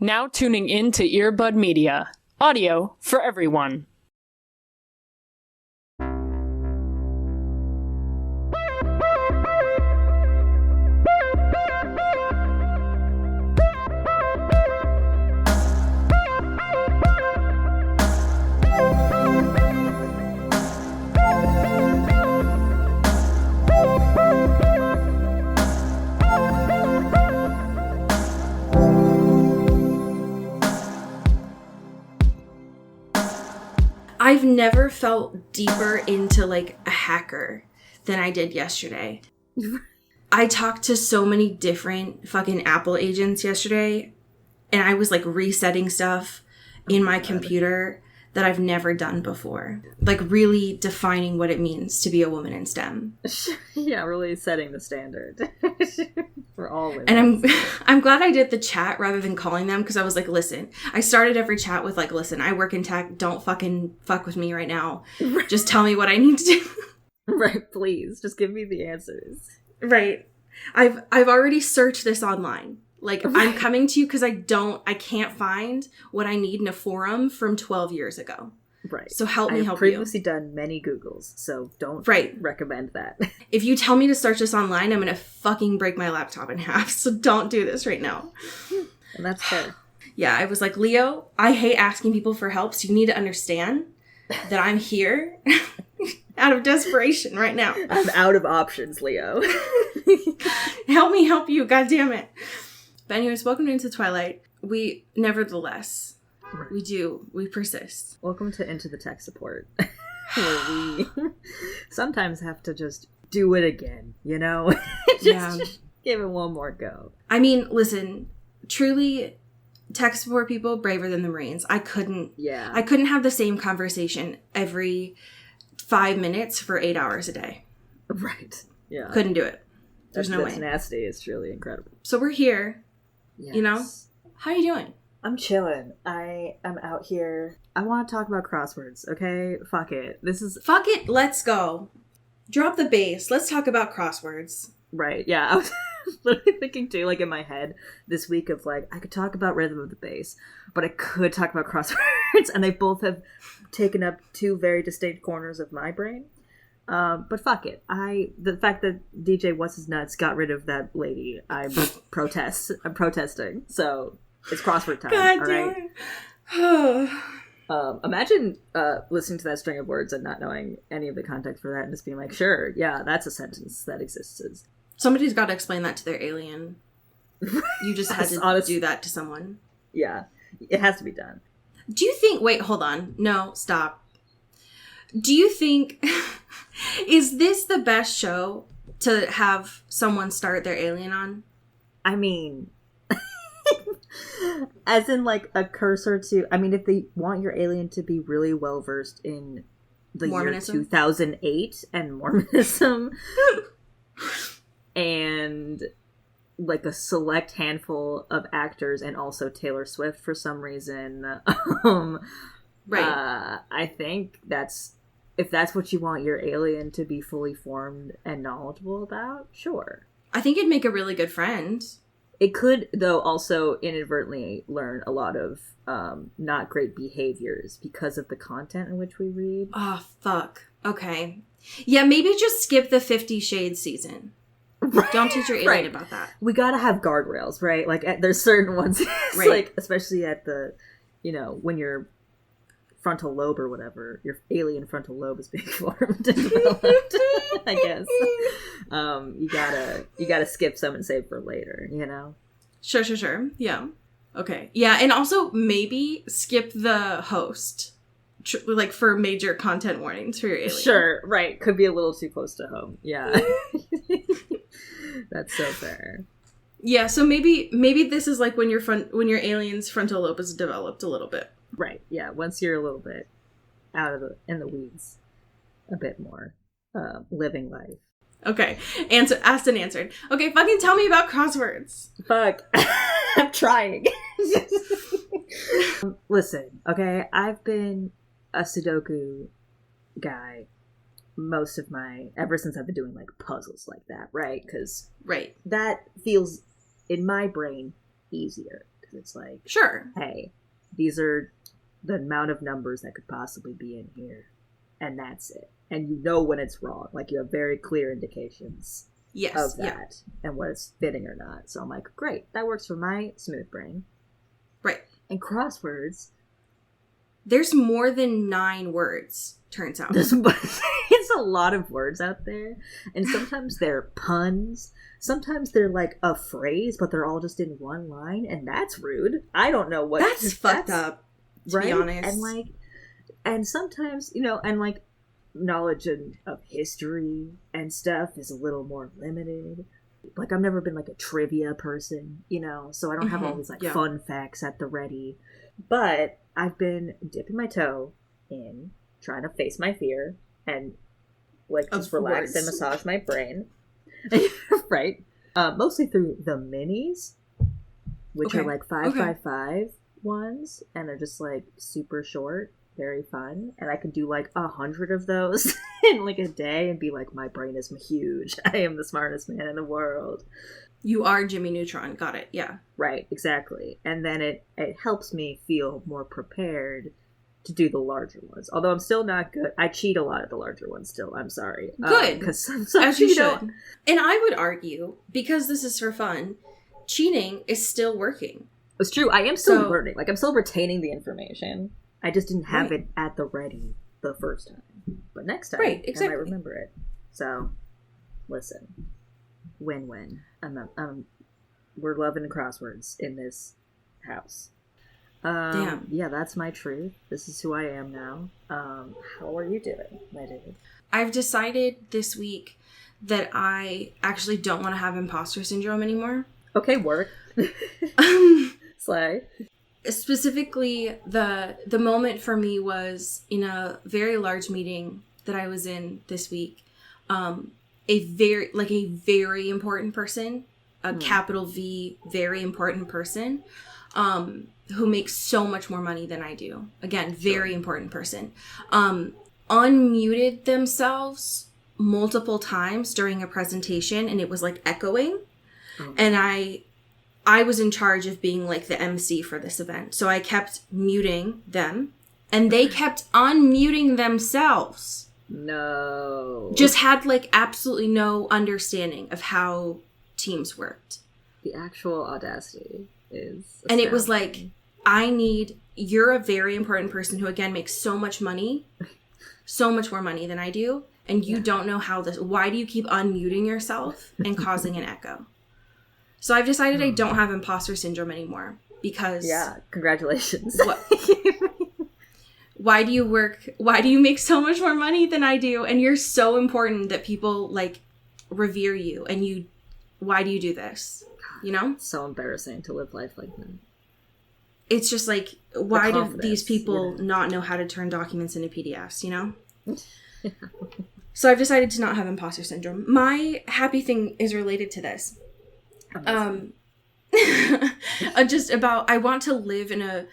Now tuning in to Earbud Media. Audio for everyone. I've never felt deeper into like a hacker than I did yesterday. I talked to so many different fucking Apple agents yesterday, and I was like resetting stuff in my computer that I've never done before. Like really defining what it means to be a woman in STEM. Yeah, really setting the standard for all women. And I'm glad I did the chat rather than calling them, because I was like, listen, I started every chat with like, listen, I work in tech, don't fucking fuck with me right now. Just tell me what I need to do. Right, please. Just give me the answers. Right. I've already searched this online. Like, right. I'm coming to you because I can't find what I need in a forum from 12 years ago. Right. So help me help you. I've previously done many Googles, so don't recommend that. If you tell me to search this online, I'm going to fucking break my laptop in half. So don't do this right now. And that's fair. Yeah, I was like, Leo, I hate asking people for help, so you need to understand that I'm here out of desperation right now. I'm out of options, Leo. Help me help you, God damn it. But anyways, welcome into Twilight. We, nevertheless, we persist. Welcome to Into the Tech Support, where we sometimes have to just do it again, you know? Just give it one more go. I mean, listen, truly, tech support people, braver than the Marines. I couldn't have the same conversation every 5 minutes for 8 hours a day. Right. Yeah. Couldn't do it. There's no way. Tenacity is truly incredible. So we're here. Yes. You know? How are you doing? I'm chilling. I am out here. I want to talk about crosswords, okay? Fuck it. Fuck it, let's go. Drop the bass. Let's talk about crosswords. Right, yeah. I was literally thinking too, like in my head this week of like, I could talk about Rhythm of the Bass, but I could talk about crosswords, and they both have taken up two very distinct corners of my brain. But fuck it. The fact that DJ What's His Nuts got rid of that lady, I'm protesting. So it's crossword time. God all right. Imagine listening to that string of words and not knowing any of the context for that and just being like, sure, yeah, that's a sentence that exists. Somebody's got to explain that to their alien. You just had to do that to someone. Yeah, it has to be done. Do you think... Wait, hold on. No, stop. Do you think... Is this the best show to have someone start their alien on? I mean... as in, like, a cursor to... I mean, if they want your alien to be really well-versed in the Mormonism? Year 2008 and Mormonism... and... like a select handful of actors and also Taylor Swift for some reason. Right. I think if that's what you want your alien to be fully formed and knowledgeable about, sure. I think it'd make a really good friend. It could, though, also inadvertently learn a lot of not great behaviors because of the content in which we read. Oh, fuck. Okay. Yeah, maybe just skip the 50 Shades season. Right. Don't teach your alien about that. We gotta have guardrails, right? Like, there's certain ones, right. Like, especially at the, when your frontal lobe or whatever, your alien frontal lobe is being formed and developed, I guess. You gotta skip some and save for later, you know? Sure. Yeah. Okay. Yeah, and also maybe skip the host. Like, for major content warnings for your alien. Sure, right. Could be a little too close to home. Yeah. That's so fair. Yeah, so maybe this is like when your alien's frontal lobe is developed a little bit. Right. Yeah. Once you're a little bit in the weeds, a bit more, living life. Okay. Asked and answered. Okay, fucking tell me about crosswords. Fuck. I'm trying. Listen. Okay, I've been a Sudoku guy ever since I've been doing like puzzles like that, right? Because that feels in my brain easier. because it's like, Sure. hey, these are the amount of numbers that could possibly be in here, and that's it. And you know when it's wrong. Like, you have very clear indications Yes. of that and what it's fitting or not. So I'm like, great, that works for my smooth brain. Right. And crosswords, There's more than 9 words, turns out. there's it's a lot of words out there, and sometimes they're puns. Sometimes they're like a phrase, but they're all just in one line, and that's rude. I don't know what That's fucked up, to right? be honest. And like, and sometimes, you know, and like knowledge of history and stuff is a little more limited. Like, I've never been like a trivia person, you know, so I don't have all these like fun facts at the ready. But I've been dipping my toe in trying to face my fear and like just relax and massage my brain. Right. Mostly through the minis, which are like 5x5 ones, and they're just like super short, very fun. And I can do like 100 of those in like a day and be like, my brain is huge. I am the smartest man in the world. You are Jimmy Neutron. Got it. Yeah. Right, exactly. And then it helps me feel more prepared to do the larger ones. Although I'm still not good. I cheat a lot at the larger ones still. I'm sorry. Good. Because As you should. And I would argue, because this is for fun, cheating is still working. It's true. I am still learning. Like, I'm still retaining the information. I just didn't have it at the ready the first time. But next time, I might remember it. So, listen. Win-win. We're loving crosswords in this house. Damn. Yeah, that's my truth. This is who I am now. How are you doing, my dude? I've decided this week that I actually don't want to have imposter syndrome anymore. Okay, work. Slay. Specifically, the moment for me was in a very large meeting that I was in this week. A very important person, a capital V, very important person, who makes so much more money than I do. Again, very important person. Unmuted themselves multiple times during a presentation, and it was like echoing. Oh. And I was in charge of being like the MC for this event. So I kept muting them, and they kept unmuting themselves. No. Just had like absolutely no understanding of how Teams worked. The actual audacity is astounding. And it was like, you're a very important person who again makes so much money, so much more money than I do, and you don't know why do you keep unmuting yourself and causing an echo? So I've decided I don't have imposter syndrome anymore because... Yeah, congratulations. Why do you make so much more money than I do? And you're so important that people like revere you, and why do you do this? You know? It's so embarrassing to live life like that. It's just like, why do these people not know how to turn documents into PDFs, you know? So I've decided to not have imposter syndrome. My happy thing is related to this. Just about, I want to live a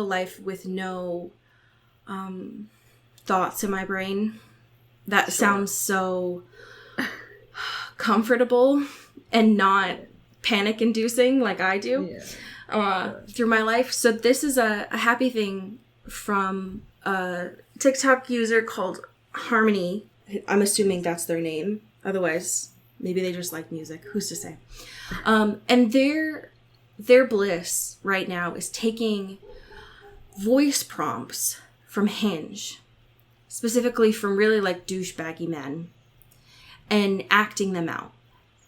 life with no thoughts in my brain. That sounds so comfortable and not panic inducing like I do through my life. So this is a happy thing from a TikTok user called Harmony. I'm assuming that's their name. Otherwise, maybe they just like music. Who's to say? And their bliss right now is taking voice prompts from Hinge, specifically from really like douchebaggy men, and acting them out.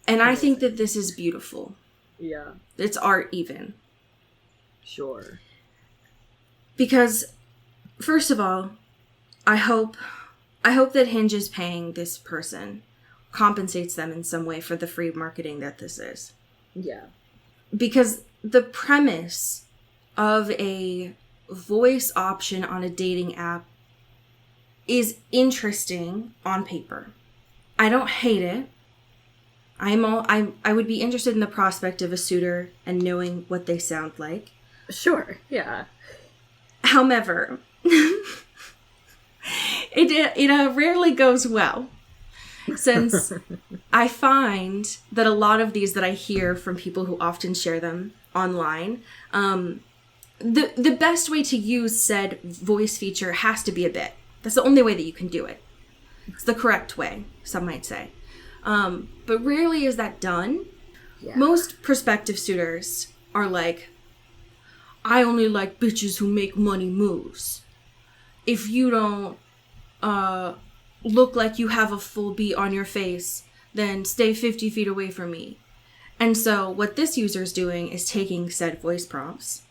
And I think that this is beautiful. Yeah. It's art even. Sure. Because, first of all, I hope that Hinge is paying this person, compensates them in some way for the free marketing that this is. Yeah. Because the premise of a voice option on a dating app is interesting on paper. I don't hate it. I would be interested in the prospect of a suitor and knowing what they sound like. Sure, yeah. However, it rarely goes well, since I find that a lot of these that I hear from people who often share them online. The best way to use said voice feature has to be a bit. That's the only way that you can do it. It's the correct way, some might say. But rarely is that done. Yeah. Most prospective suitors are like, I only like bitches who make money moves. If you don't look like you have a full beat on your face, then stay 50 feet away from me. And so what this user is doing is taking said voice prompts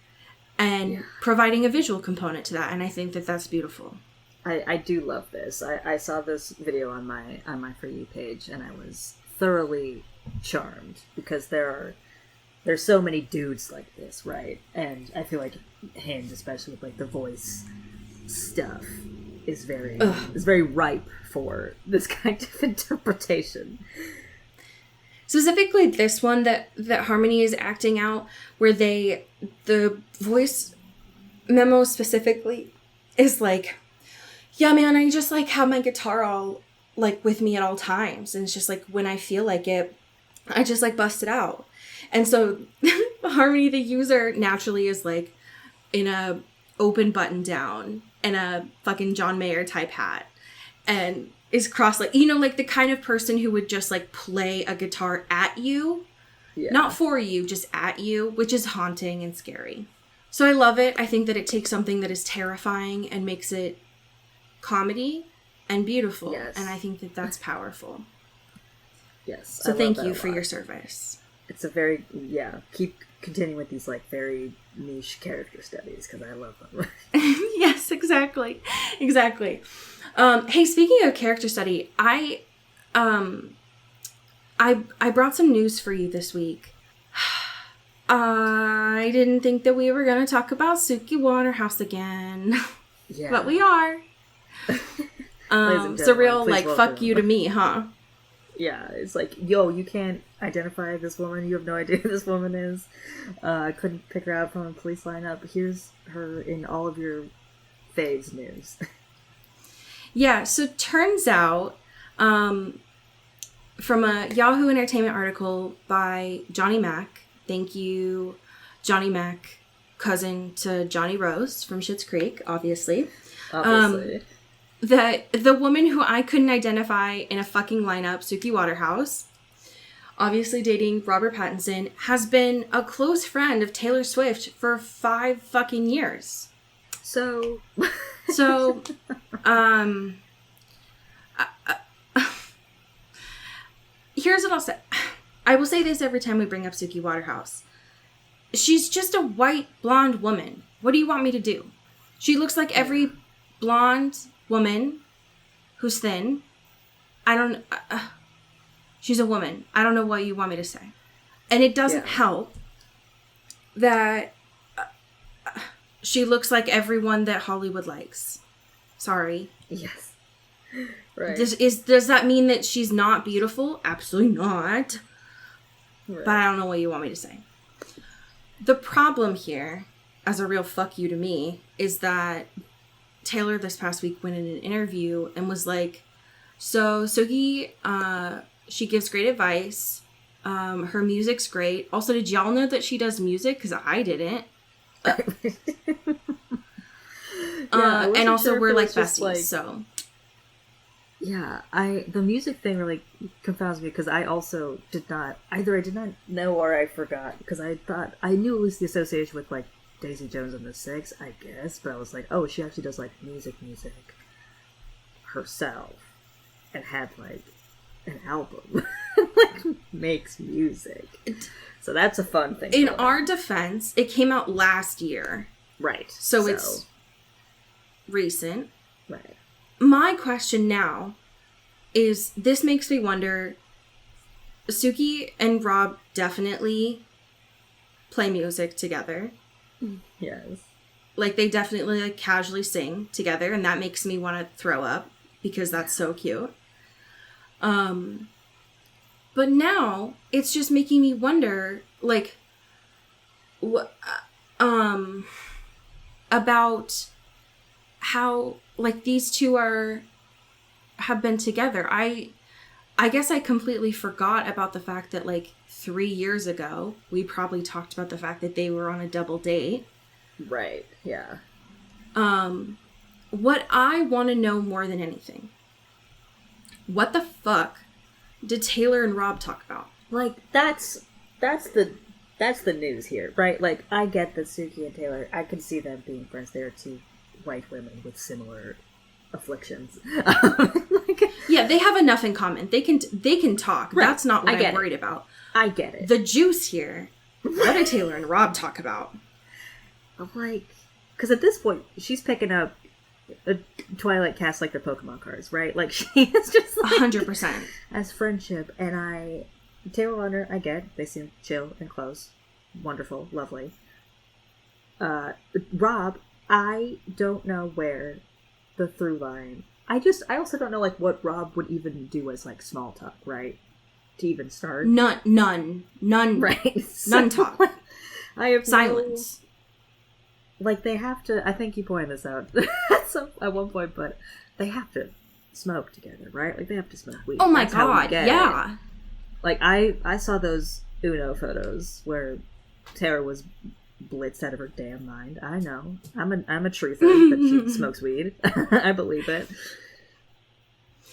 and providing a visual component to that. And I think that that's beautiful. I do love this. I saw this video on my For You page, and I was thoroughly charmed because there's so many dudes like this, right? And I feel like Hinge, especially with like the voice stuff, is very ripe for this kind of interpretation. Specifically this one that Harmony is acting out, where the voice memo specifically is like, yeah, man, I just like have my guitar all like with me at all times. And it's just like when I feel like it, I just like bust it out. And so Harmony, the user, naturally is like in a open button down and a fucking John Mayer type hat and is cross like, you know, like the kind of person who would just like play a guitar at you, not for you, just at you, which is haunting and scary. So I love it. I think that it takes something that is terrifying and makes it comedy and beautiful. Yes. And I think that that's powerful. Yes. So thank you for your service. It's a very, keep continuing with these like very niche character studies because I love them. Yes, exactly. Hey, speaking of character study, I brought some news for you this week. I didn't think that we were going to talk about Suki Waterhouse again. Yeah. But we are. It's a real, like, fuck you to me, huh? Yeah, it's like, yo, you can't identify this woman. You have no idea who this woman is. I couldn't pick her out from a police lineup. Here's her in all of your faves news. Yeah, so turns out, from a Yahoo Entertainment article by Johnny Mac, thank you, Johnny Mac, cousin to Johnny Rose from Schitt's Creek, obviously. That the woman who I couldn't identify in a fucking lineup, Suki Waterhouse, obviously dating Robert Pattinson, has been a close friend of Taylor Swift for 5 fucking years. So, here's what I'll say. I will say this every time we bring up Suki Waterhouse. She's just a white, blonde woman. What do you want me to do? She looks like every blonde woman who's thin. She's a woman. I don't know what you want me to say. And it doesn't help that she looks like everyone that Hollywood likes. Sorry. Yes. Right. Does that mean that she's not beautiful? Absolutely not. Right. But I don't know what you want me to say. The problem here, as a real fuck you to me, is that Taylor this past week went in an interview and was like, so Suki, she gives great advice. Her music's great. Also, did y'all know that she does music? Because I didn't. And also we're like besties, so. Yeah, the music thing really confounds me because I also did not know or I forgot because I thought I knew it was the association with like Daisy Jones and the Six, I guess, but I was like, oh, she actually does like music herself and had like an album like makes music. So that's a fun thing. In our defense, it came out last year. Right. So it's recent. Right. My question now is, this makes me wonder, Suki and Rob definitely play music together. Yes. Like, they definitely, like, casually sing together, and that makes me want to throw up, because that's so cute. But now, it's just making me wonder, like, about how, like, these two have been together. I guess I completely forgot about the fact that, like, 3 years ago, we probably talked about the fact that they were on a double date. Right, yeah. What I want to know more than anything, what the fuck did Taylor and Rob talk about? Like, that's the news here, right? Like, I get that Suki and Taylor, I can see them being friends. They are two white women with similar afflictions. Yeah, they have enough in common. They can talk. Right. That's not what I I'm worried about. I get it. The juice here. What did Taylor and Rob talk about? I'm like, because at this point, she's picking up a Twilight cast like their Pokemon cards, right? Like, she is just like, 100%. as friendship. And Taylor Lautner, I get, they seem chill and close. Wonderful, lovely. Rob, I don't know where the through line. I also don't know, like, what Rob would even do as, like, small talk, right? To even start. None. Right. None talk. I have silence. Like, they have to, I think you pointed this out at one point, but they have to smoke together, right? Like, they have to smoke weed. Oh my That's how we god, get yeah. it. Like, I saw those Uno photos where Tara was blitzed out of her damn mind. I know. I'm a truther that she smokes weed. I believe it.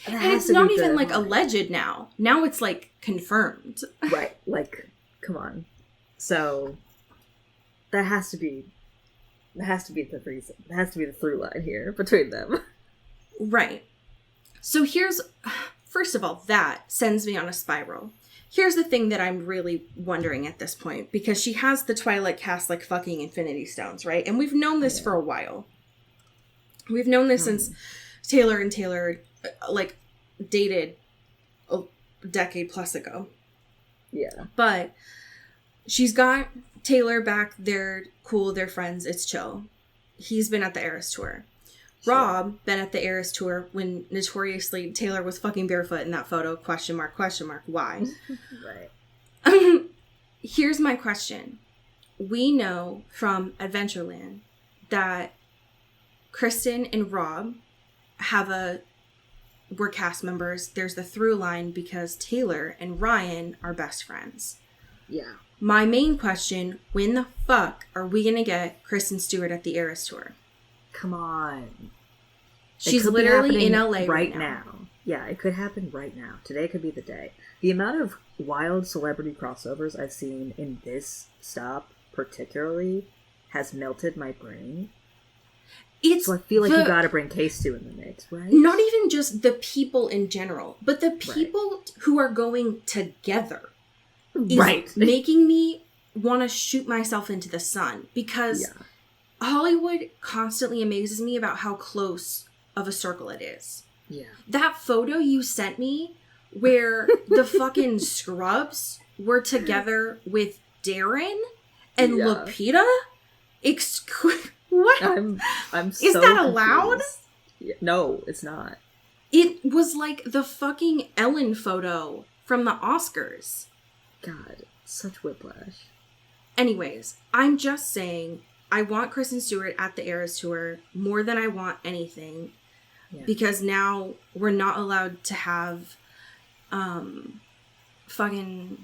And it's not even, like, alleged now. Now it's, like, confirmed. Right. Like, come on. So, that has to be the reason. It has to be the through line here between them. Right. So first of all, that sends me on a spiral. Here's the thing that I'm really wondering at this point, because she has the Twilight cast like fucking Infinity Stones, right? And we've known this for a while. We've known this since Taylor and Taylor, like, dated a decade plus ago. Yeah. But she's got Taylor back. They're cool. They're friends. It's chill. He's been at the Eras Tour. Sure. Rob been at the Eras Tour when notoriously Taylor was fucking barefoot in that photo. Question mark. Why? Right. Here's my question. We know from Adventureland that Kristen and Rob were cast members. There's the through line because Taylor and Ryan are best friends. Yeah. My main question, when the fuck are we gonna get Kristen Stewart at the Eras Tour? Come on. She's literally in LA right now. Yeah, it could happen right now. Today could be the day. The amount of wild celebrity crossovers I've seen in this stop, particularly, has melted my brain. So I feel like you gotta bring K-Stu in the mix, right? Not even just the people in general, but the people who are going together is making me want to shoot myself into the sun, because Hollywood constantly amazes me about how close of a circle it is. Yeah. That photo you sent me where the fucking Scrubs were together with Darren and Lupita? What? I'm so Is that allowed? Yeah. No, it's not. It was like the fucking Ellen photo from the Oscars. God, such whiplash. Anyways, I'm just saying, I want Kristen Stewart at the Eras Tour more than I want anything. Yeah. Because now we're not allowed to have fucking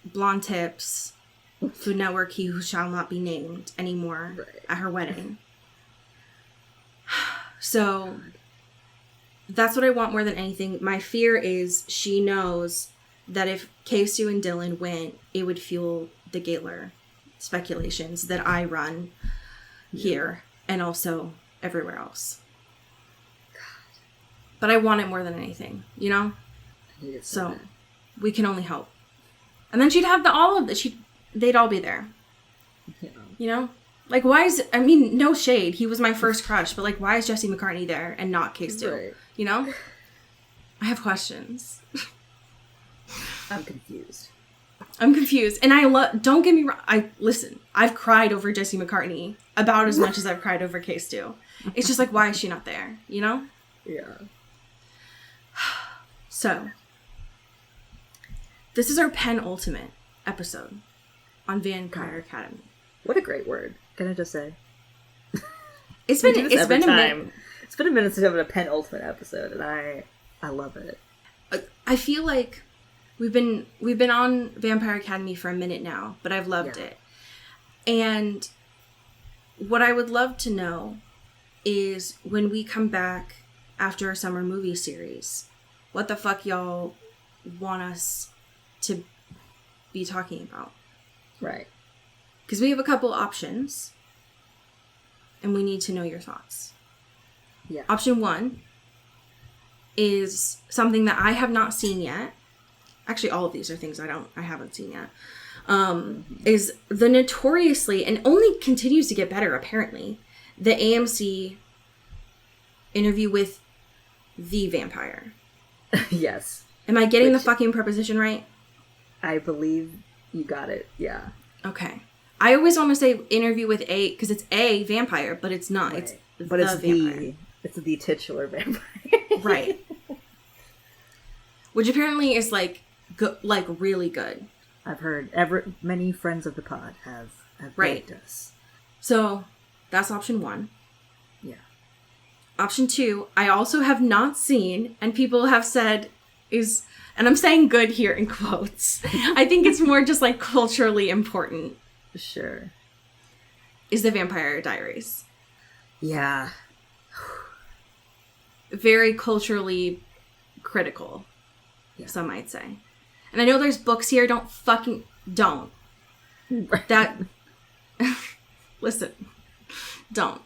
blonde tips, Food Network, he who shall not be named anymore at her wedding. So that's what I want more than anything. My fear is she knows that if K-Stu and Dylan went, it would fuel the Gatler speculations that I run here and also everywhere else. But I want it more than anything, you know? So we can only hope. And then she'd have they'd all be there. Yeah. You know? Like, no shade. He was my first crush, but, like, why is Jesse McCartney there and not K-Stu? Right. You know? I have questions. I'm confused. And don't get me wrong. Listen, I've cried over Jesse McCartney about as much as I've cried over K-Stu. It's just like, why is she not there? You know? Yeah. So, this is our penultimate episode on Vampire Academy. What a great word. Can I just say? It's been a minute. It's been a minute since I've had a penultimate episode, and I love it. I feel like we've been on Vampire Academy for a minute now, but I've loved it. And what I would love to know is when we come back after our summer movie series, what the fuck y'all want us to be talking about. Right. Because we have a couple options, and we need to know your thoughts. Yeah. Option 1 is something that I have not seen yet. Actually, all of these are things I haven't seen yet. Is the notoriously, and only continues to get better apparently, the AMC Interview with the Vampire. Yes. Am I getting the fucking preposition right? I believe you got it. Yeah. Okay. I always want to say Interview with a, because it's a vampire, but it's not. Right. It's but the it's vampire. it's the titular vampire. Right. Which apparently is like really good. I've heard many friends of the pod have Right. begged us. So that's option 1. Yeah. Option 2, I also have not seen, and people have said is, and I'm saying good here in quotes. I think it's more just like culturally important. Sure. Is The Vampire Diaries. Yeah. Very culturally critical, some might say. And I know there's books here. Don't. That, listen, don't.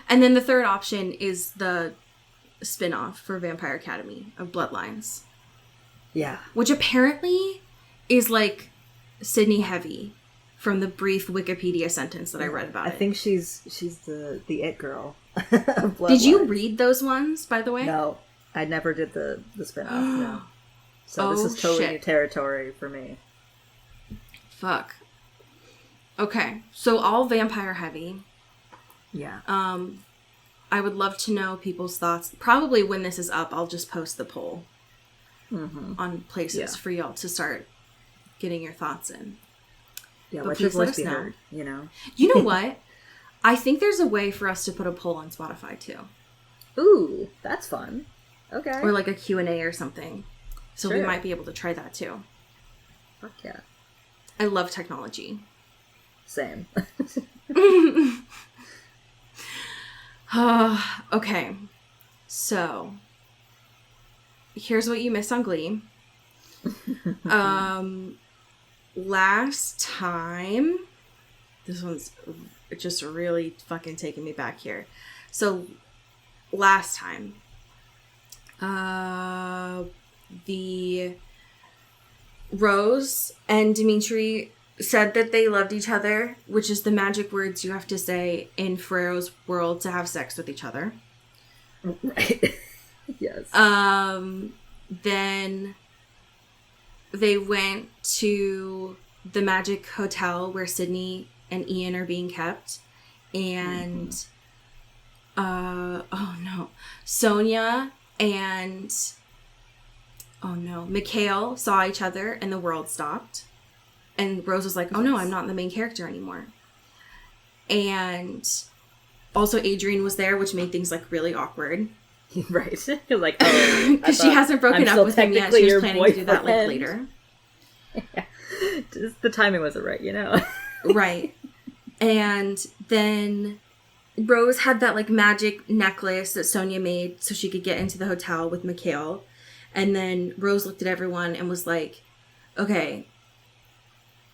And then the third option is the spin-off for Vampire Academy of Bloodlines. Yeah. Which apparently is like Sydney Heavy from the brief Wikipedia sentence that I read about it. I think she's the it girl. Did you read those ones, by the way? No. I never did the spin-off, no. So this is totally new territory for me. Fuck. Okay, so all vampire heavy. Yeah. I would love to know people's thoughts. Probably when this is up, I'll just post the poll on places for y'all to start getting your thoughts in. Yeah, but let your please let voice us be know. heard, you know? You know what? I think there's a way for us to put a poll on Spotify too. Ooh, that's fun. Okay. Or like a Q&A or something. So we Sure. might be able to try that too. Fuck yeah. I love technology. Same. Okay. So, here's what you missed on Glee. Last time, this one's just really fucking taking me back here. So, last time, the Rose and Dimitri said that they loved each other, which is the magic words you have to say in Ferrero's world to have sex with each other. Right. Yes. Then they went to the magic hotel where Sydney and Ian are being kept. And, Sonia and, Mikhail saw each other and the world stopped. And Rose was like, oh no, I'm not the main character anymore. And also Adrian was there, which made things like really awkward. Right. You're like, oh. Because she hasn't broken up with him yet. She was planning to do that like later. Yeah. Just the timing wasn't right, you know? Right. And then Rose had that like magic necklace that Sonia made so she could get into the hotel with Mikhail. And then Rose looked at everyone and was like, okay,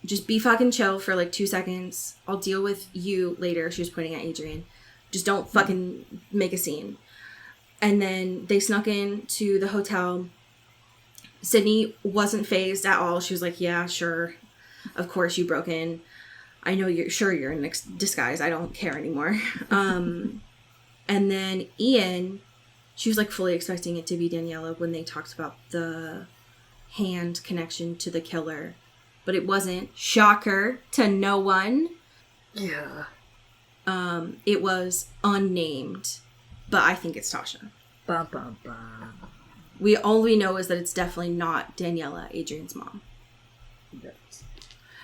just be fucking chill for like 2 seconds. I'll deal with you later. She was pointing at Adrian. Just don't fucking make a scene. And then they snuck in to the hotel. Sydney wasn't fazed at all. She was like, yeah, sure. Of course you broke in. I know you're in disguise. I don't care anymore. And then Ian, she was like fully expecting it to be Daniela when they talked about the hand connection to the killer. But it wasn't. Shocker to no one. Yeah. It was unnamed. But I think it's Tasha. Bum, bum, bum. All we know is that it's definitely not Daniela, Adrian's mom. Yes.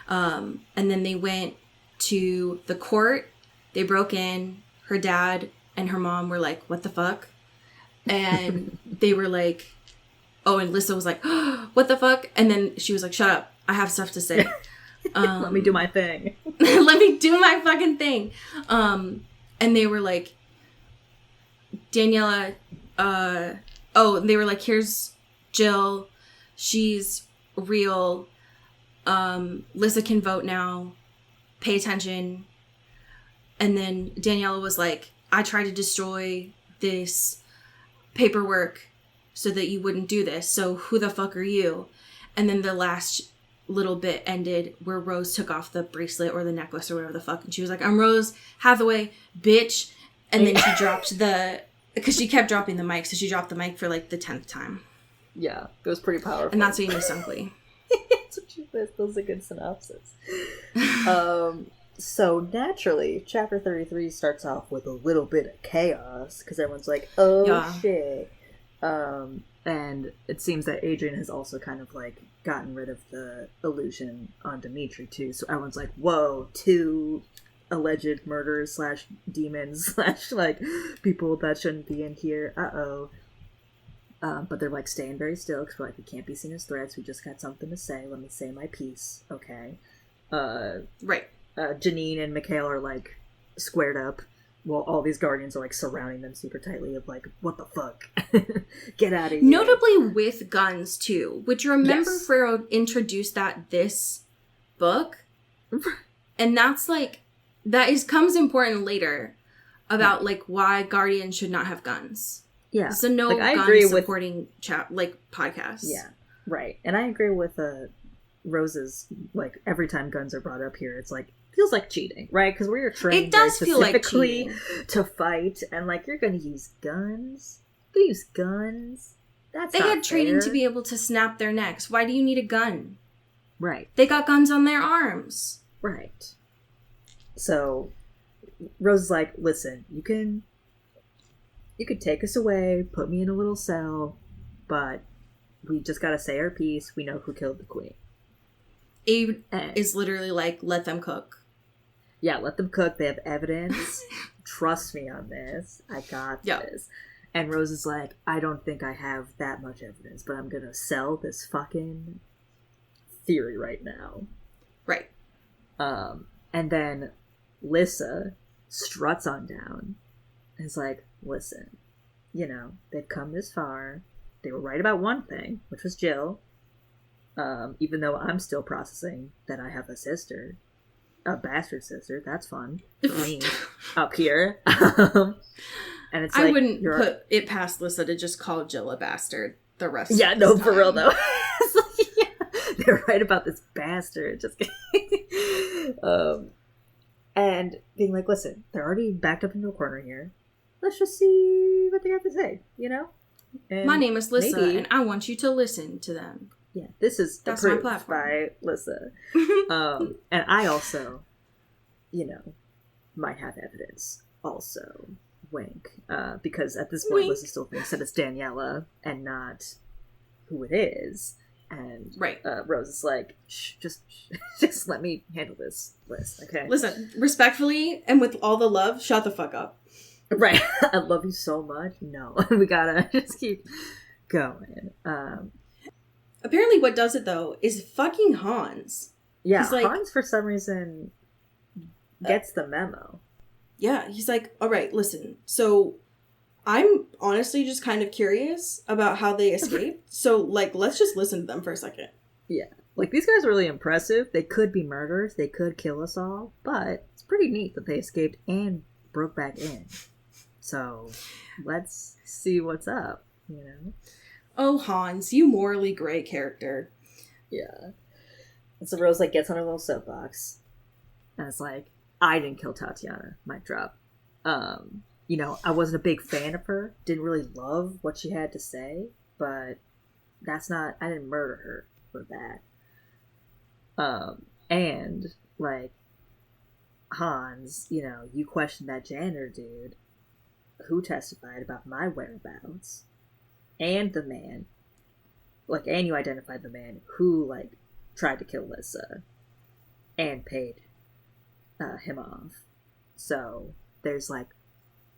And then they went to the court. They broke in. Her dad and her mom were like, what the fuck? And they were like, Oh, and Lissa was like, what the fuck? And then she was like, shut up. I have stuff to say. Let me do my thing. Let me do my fucking thing. And they were like, Daniela, they were like, here's Jill. She's real. Lissa can vote now. Pay attention. And then Daniela was like, I tried to destroy this paperwork so that you wouldn't do this. So who the fuck are you? And then the last little bit ended where Rose took off the bracelet or the necklace or whatever the fuck. And she was like, I'm Rose Hathaway, bitch. And then she dropped because she kept dropping the mic. So she dropped the mic for like the 10th time. Yeah, it was pretty powerful. And that's what you knew Sungli. That was a good synopsis. So naturally, chapter 33 starts off with a little bit of chaos because everyone's like, "Oh shit!" And it seems that Adrian has also kind of like gotten rid of the illusion on Dimitri too. So everyone's like, "Whoa, 2 alleged murderers / demons / like people that shouldn't be in here." But they're like staying very still because we're like, we can't be seen as threats. We just got something to say. Let me say my piece, okay? Right. Janine and Mikhail are like squared up while all these guardians are like surrounding them super tightly of like, what the fuck? Get out of here. Notably with guns too, which remember Yes. Farrow introduced this book. And that's like, comes important later about like why guardians should not have guns. Yeah. It's a no like, I gun agree supporting podcast. Yeah, right. And I agree with Rose's, like, every time guns are brought up here, it's like, feels like cheating, right? Because we're trained It does very feel like specifically cheating. to fight, and like, you're going to use guns? They use guns? That's They not had training fair. to be able to snap their necks. Why do you need a gun? Right, They got guns on their arms. right. So, Rose is like, listen, you can take us away, put me in a little cell, but we just gotta say our piece. We know who killed the queen. Abe And- is literally like, let them cook. Yeah, let them cook. They have evidence. Trust me on this. I got this. And Rose is like, I don't think I have that much evidence, but I'm gonna sell this fucking theory right now. Right. And then Lissa struts on down and is like, listen, they've come this far. They were right about one thing, which was Jill. Even though I'm still processing that I have a sister. A bastard sister. That's fun for me up here. And it's like, I wouldn't put it past Lissa to just call Jill a bastard the rest yeah, of no, this for real time. though. It's like, yeah, they're right about this bastard. Just kidding. And being like, listen, they're already backed up into a corner here. Let's just see what they have to say, And My name is Lissa, maybe- and I want you to listen to them. Yeah, this is That's my approved platform. by Lissa. And I also, might have evidence also. Wink. Because at this point, Wink. Lissa still thinks that it's Daniela and not who it is. And Right. Rose is like, shh, just let me handle this list, okay? Listen, respectfully and with all the love, shut the fuck up. Right. I love you so much. No, we gotta just keep going. Apparently what does it, though, is fucking Hans. Yeah, He's like- Hans, for some reason, gets the memo. Yeah, he's like, all right, listen, so I'm honestly just kind of curious about how they escaped. So, like, let's just listen to them for a second. Yeah. Like, these guys are really impressive. They could be murderers. They could kill us all. But it's pretty neat that they escaped and broke back in. So, let's see what's up, Oh, Hans, you morally gray character. Yeah. And so Rose, like, gets on her little soapbox. And it's like, I didn't kill Tatiana. Mic drop. I wasn't a big fan of her. Didn't really love what she had to say. But I didn't murder her for that. And, like, Hans, you questioned that janitor dude who testified about my whereabouts. And the man. Like, and you identified the man who, like, tried to kill Lissa. And paid him off. So, there's, like,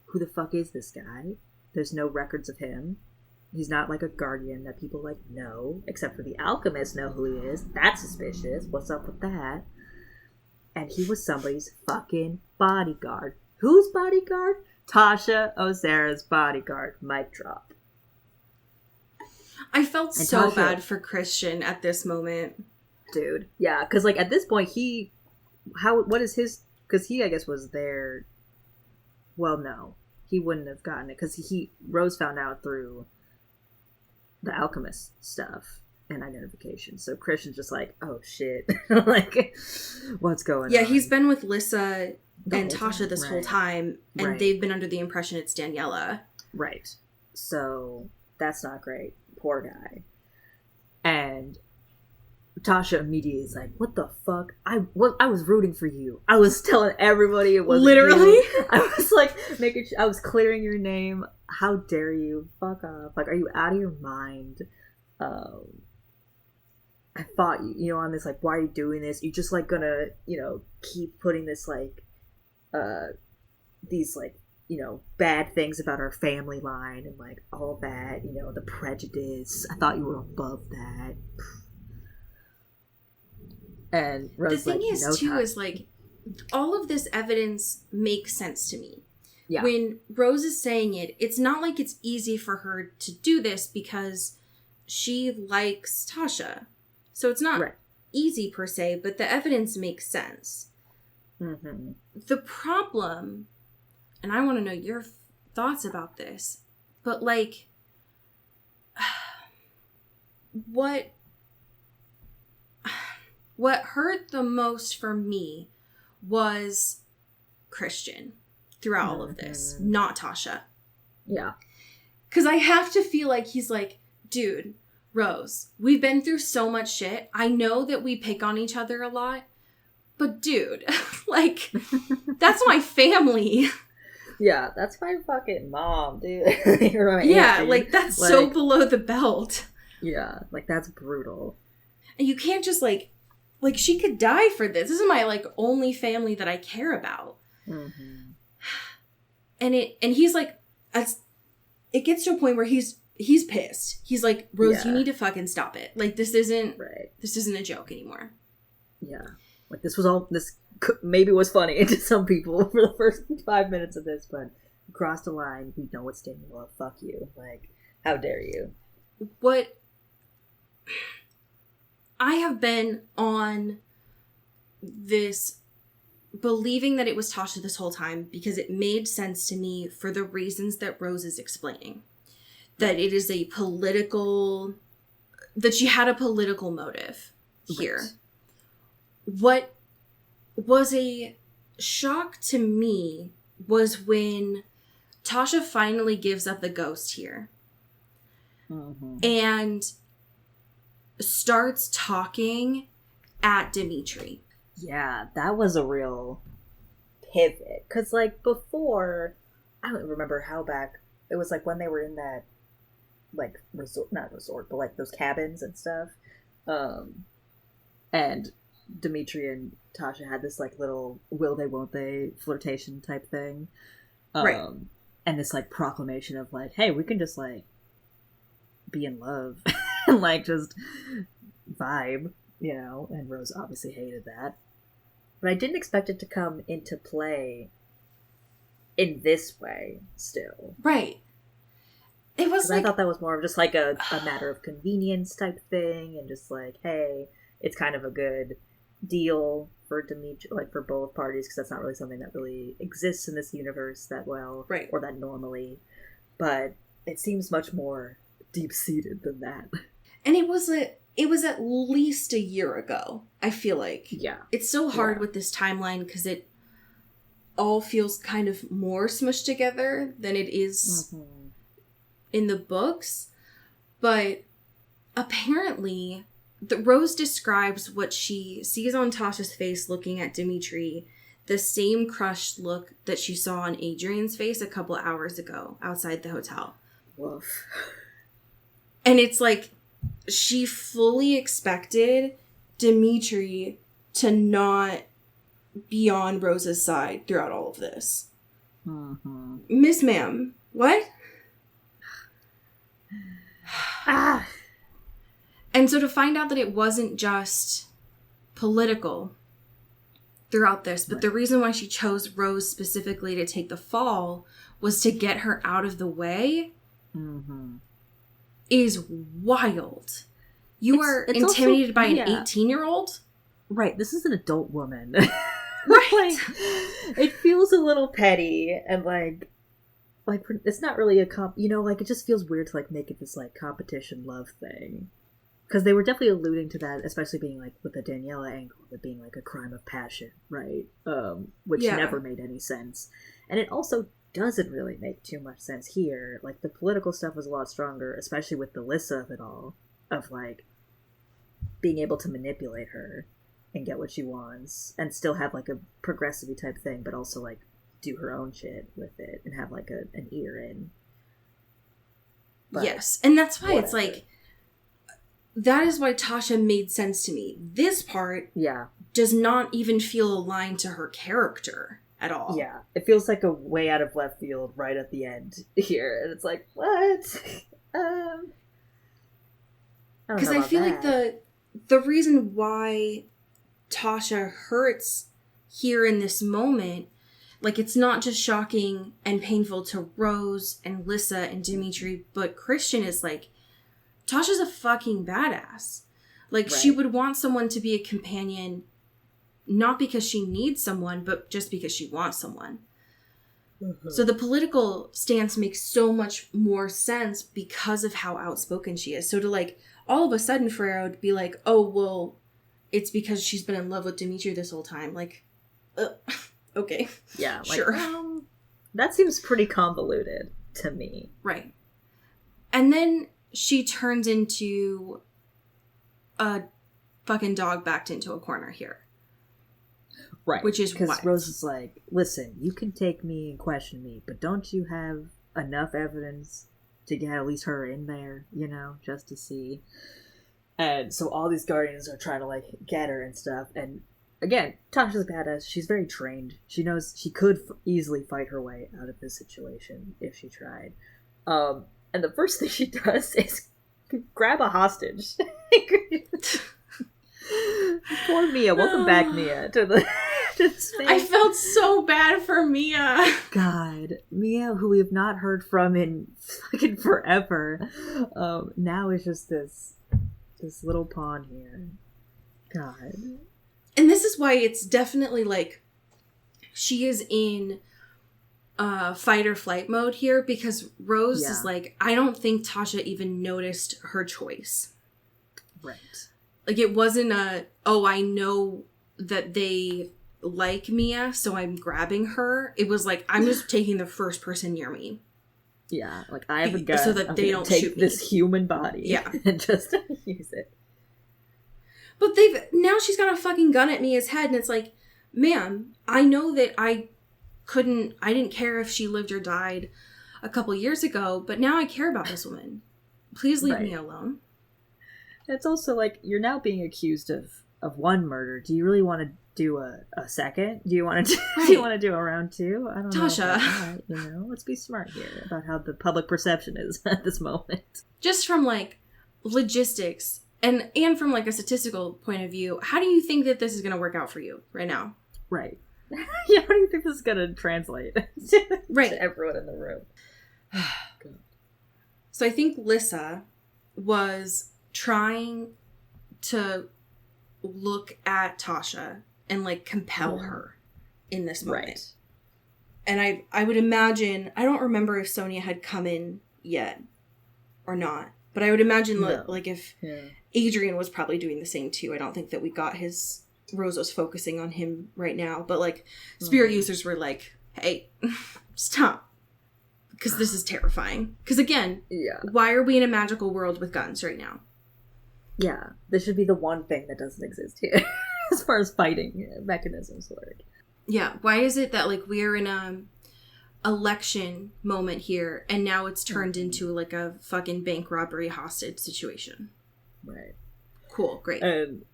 who the fuck is this guy? There's no records of him. He's not like a guardian that people like know, except for the alchemists know who he is. That's suspicious. What's up with that? And he was somebody's fucking bodyguard. Whose bodyguard? Tasha O'Zara's bodyguard. Mic drop. I felt And so Tasha- bad for Christian at this moment. Dude. Yeah, because like at this point what is his, because he I guess was there, well no, he wouldn't have gotten it because Rose found out through the alchemist stuff and identification. So Christian's just like, oh shit. Like, what's going on? Yeah, he's been with Lissa The and whole Tasha time. this whole Right. time, and Right. they've been under the impression it's Daniela. Right. So that's not great. Poor guy. And Tasha immediately is like, what the fuck? I was rooting for you. I was telling everybody it wasn't Literally? you. I was like I was clearing your name. How dare you? Fuck off. Like, are you out of your mind? I thought, on this, like, why are you doing this? You're just, like, gonna, keep putting this, like, these, like, bad things about our family line and, like, all that, the prejudice. I thought you were above that. And Rose, The thing like, is, no too, time. is like, all of this evidence makes sense to me. Yeah. When Rose is saying it, it's not like it's easy for her to do this because she likes Tasha. So it's not Right. easy per se, but the evidence makes sense. Mm-hmm. The problem, and I want to know your thoughts about this, but like, what hurt the most for me was Christian throughout all of this, not Tasha. Yeah. Because I have to feel like he's like, dude, Rose, we've been through so much shit. I know that we pick on each other a lot, but dude, like, that's my family. Yeah, that's my fucking mom, dude. You're my Yeah, aunt, like, dude. that's so Like, below the belt. yeah, like, that's brutal. And you can't just, like, she could die for this. This is my, like, only family that I care about. Mm-hmm. And he's like, it gets to a point where he's pissed. He's like, Rose, Yeah. you need to fucking stop it. Like, this isn't Right. a joke anymore. Yeah. Like, this maybe was funny to some people for the first 5 minutes of this, but you crossed the line. We know it's Daniela. Fuck you. Like, how dare you? What I have been on this believing that it was Tasha this whole time because it made sense to me for the reasons that Rose is explaining. That it is a political, that she had a political motive here. Right. What was a shock to me was when Tasha finally gives up the ghost here Mm-hmm. and starts talking at Dimitri. Yeah, that was a real pivot. Because, like, before, I don't remember how back, it was like when they were in that, like, not resort, but like those cabins and stuff. And Dimitri and Tasha had this, like, little will they, won't they flirtation type thing. Right. And this, like, proclamation of, like, hey, we can just, like, be in love and, like, just vibe, and Rose obviously hated that. But I didn't expect it to come into play in this way still. Right. It was 'Cause like, I thought that was more of just like a matter of convenience type thing, and just like, hey, it's kind of a good deal for Dimitri, like for both parties, because that's not really something that really exists in this universe that well, Right. or that normally. But it seems much more deep-seated than that. and it was at least a year ago, I feel like. Yeah. It's so hard Yeah. with this timeline because it all feels kind of more smushed together than it is Mm-hmm. in the books. But apparently, Rose describes what she sees on Tasha's face looking at Dimitri, the same crushed look that she saw on Adrian's face a couple hours ago outside the hotel. Woof. And it's like, she fully expected Dimitri to not be on Rose's side throughout all of this. Mm-hmm. Miss Ma'am, what? And so to find out that it wasn't just political throughout this, but the reason why she chose Rose specifically to take the fall was to get her out of the way is wild. You are intimidated by an 18-year-old? Right, this is an adult woman. Right. It feels a little petty and like it's not really a it just feels weird to make it this competition love thing. Because they were definitely alluding to that, especially being with the Daniela angle, of it being a crime of passion, right? Which never made any sense. And it also doesn't really make too much sense here. The political stuff was a lot stronger, especially with the Lissa of it all, of being able to manipulate her and get what she wants and still have a progressive type thing, but also do her own shit with it and have an ear in. But yes, and that's why whatever. It's that is why Tasha made sense to me. This part does not even feel aligned to her character at all. Yeah, it feels like a way out of left field right at the end here, and it's what? Because I feel the reason why Tasha hurts here in this moment, it's not just shocking and painful to Rose and Lissa and Dimitri, but Christian is Tasha's a fucking badass. She would want someone to be a companion, not because she needs someone, but just because she wants someone. Mm-hmm. So the political stance makes so much more sense because of how outspoken she is. So to all of a sudden Ferrero would be oh, well, it's because she's been in love with Dimitri this whole time. Okay. Yeah. Sure. That seems pretty convoluted to me. Right. And then she turns into a fucking dog backed into a corner here. Right. Which is because Rose is listen, you can take me and question me, but don't you have enough evidence to get at least her in there, just to see? And so all these guardians are trying to get her and stuff. And again, Tasha's a badass. She's very trained. She knows she could easily fight her way out of this situation if she tried. And the first thing she does is grab a hostage. Poor Mia. Welcome back, Mia, to the space. I felt so bad for Mia. God. Mia, who we have not heard from in fucking forever, now is just this little pawn here. God. And this is why it's definitely she is in fight or flight mode here, because Rose is I don't think Tasha even noticed her choice. Right. It wasn't I know that they like Mia, so I'm grabbing her. It was I'm just taking the first person near me. Yeah, I have a gun. So that they don't take shoot me. this human body. Yeah. And just use it. But now she's got a fucking gun at Mia's head, and it's ma'am, I know that I didn't care if she lived or died a couple years ago, but now I care about this woman. Please leave me alone. It's also you're now being accused of one murder. Do you really want to do a second? Do you want to do you want to do a round two? I don't know. Tasha, let's be smart here about how the public perception is at this moment. Just from logistics and from a statistical point of view, how do you think that this is going to work out for you right now? Right. Yeah, how do you think this is going to translate to everyone in the room? So I think Lissa was trying to look at Tasha and compel her in this moment. Right. And I would imagine, I don't remember if Sonia had come in yet or not, but I would imagine if Adrian was probably doing the same too. I don't think that we got Rose was focusing on him right now, but spirit users were hey, stop. Because this is terrifying. Because again, why are we in a magical world with guns right now? Yeah, this should be the one thing that doesn't exist here as far as fighting mechanisms work. Yeah, why is it that we're in a election moment here and now it's turned into a fucking bank robbery hostage situation? Right. Cool, great. And